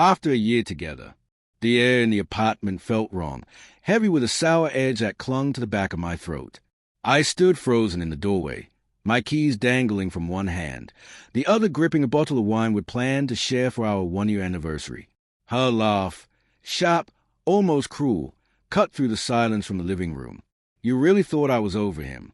After a year together, the air in the apartment felt wrong, heavy with a sour edge that clung to the back of my throat. I stood frozen in the doorway, my keys dangling from one hand, the other gripping a bottle of wine we'd planned to share for our one-year anniversary. Her laugh, sharp, almost cruel, cut through the silence from the living room. You really thought I was over him?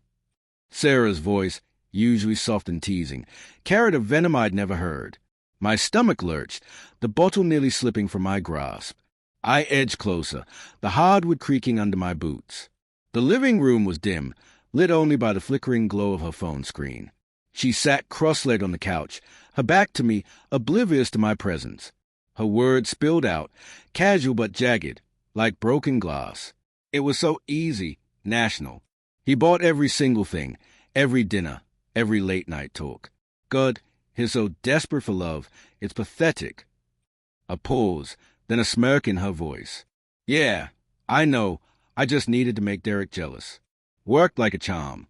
Sarah's voice, usually soft and teasing, carried a venom I'd never heard. My stomach lurched, the bottle nearly slipping from my grasp. I edged closer, the hardwood creaking under my boots. The living room was dim, lit only by the flickering glow of her phone screen. She sat cross-legged on the couch, her back to me, oblivious to my presence. Her words spilled out, casual but jagged, like broken glass. It was so easy, national. He bought every single thing, every dinner, every late-night talk. God, he's so desperate for love, it's pathetic. A pause, then a smirk in her voice. Yeah, I know, I just needed to make Derek jealous. Worked like a charm.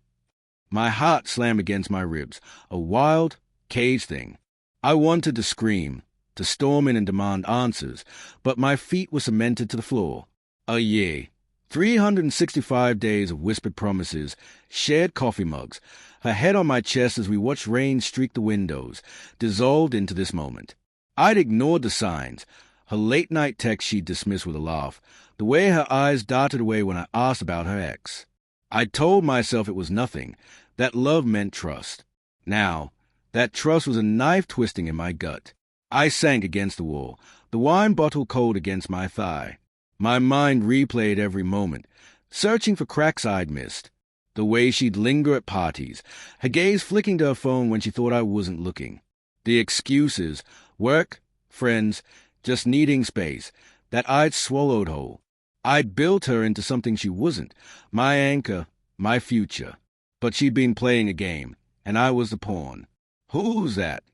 My heart slammed against my ribs, a wild, caged thing. I wanted to scream, to storm in and demand answers, but my feet were cemented to the floor. A year. 365 days of whispered promises, shared coffee mugs, her head on my chest as we watched rain streak the windows, dissolved into this moment. I'd ignored the signs, her late-night text she'd dismissed with a laugh, the way her eyes darted away when I asked about her ex. I'd told myself it was nothing, that love meant trust. Now, that trust was a knife twisting in my gut. I sank against the wall, the wine bottle cold against my thigh. My mind replayed every moment, searching for cracks I'd missed. The way she'd linger at parties, her gaze flicking to her phone when she thought I wasn't looking. The excuses, work, friends, just needing space, that I'd swallowed whole. I'd built her into something she wasn't, my anchor, my future. But she'd been playing a game, and I was the pawn. Who's that?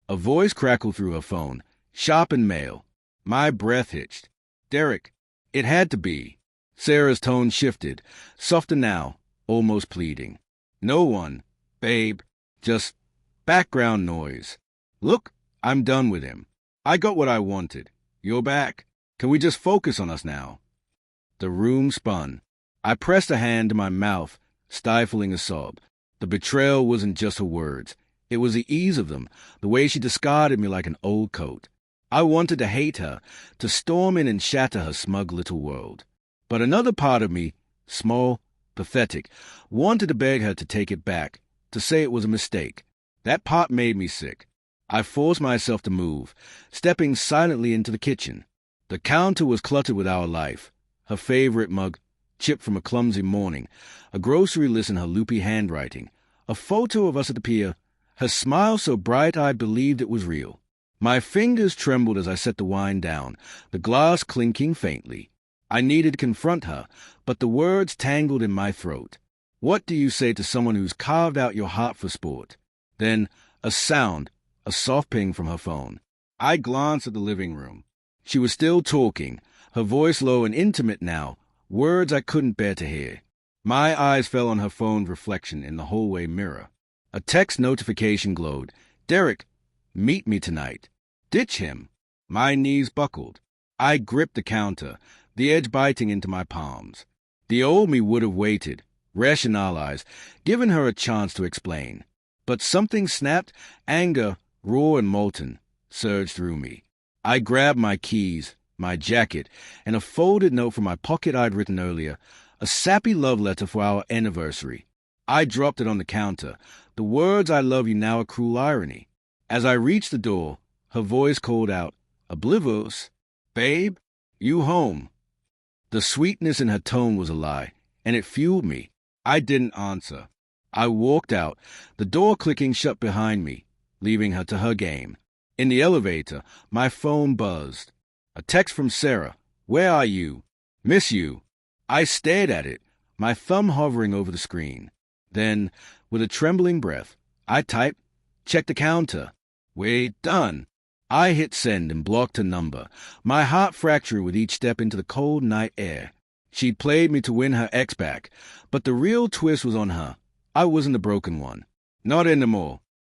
A voice crackled through her phone, sharp and male. My breath hitched. Derek. It had to be. Sarah's tone shifted, softer now, almost pleading. No one, babe, just background noise. Look, I'm done with him. I got what I wanted. You're back. Can we just focus on us now? The room spun. I pressed a hand to my mouth, stifling a sob. The betrayal wasn't just her words. It was the ease of them, the way she discarded me like an old coat. I wanted to hate her, to storm in and shatter her smug little world. But another part of me, small, pathetic, wanted to beg her to take it back, to say it was a mistake. That part made me sick. I forced myself to move, stepping silently into the kitchen. The counter was cluttered with our life, her favorite mug, chipped from a clumsy morning, a grocery list in her loopy handwriting, a photo of us at the pier, her smile so bright I believed it was real. My fingers trembled as I set the wine down, the glass clinking faintly. I needed to confront her, but the words tangled in my throat. What do you say to someone who's carved out your heart for sport? Then, a sound, a soft ping from her phone. I glanced at the living room. She was still talking, her voice low and intimate now, words I couldn't bear to hear. My eyes fell on her phone's reflection in the hallway mirror. A text notification glowed. Derek, meet me tonight. Ditch him. My knees buckled. I gripped the counter, the edge biting into my palms. The old me would have waited, rationalized, given her a chance to explain. But something snapped, anger, raw and molten, surged through me. I grabbed my keys, my jacket, and a folded note from my pocket I'd written earlier, a sappy love letter for our anniversary. I dropped it on the counter, the words I love you now a cruel irony. As I reached the door, her voice called out, oblivious, babe, you home. The sweetness in her tone was a lie, and it fueled me. I didn't answer. I walked out, the door clicking shut behind me, leaving her to her game. In the elevator, my phone buzzed. A text from Sarah. Where are you? Miss you. I stared at it, my thumb hovering over the screen. Then, with a trembling breath, I typed, check the counter. We're done. I hit send and blocked her number, my heart fracturing with each step into the cold night air. She'd played me to win her ex back, but the real twist was on her. I wasn't the broken one. Not anymore.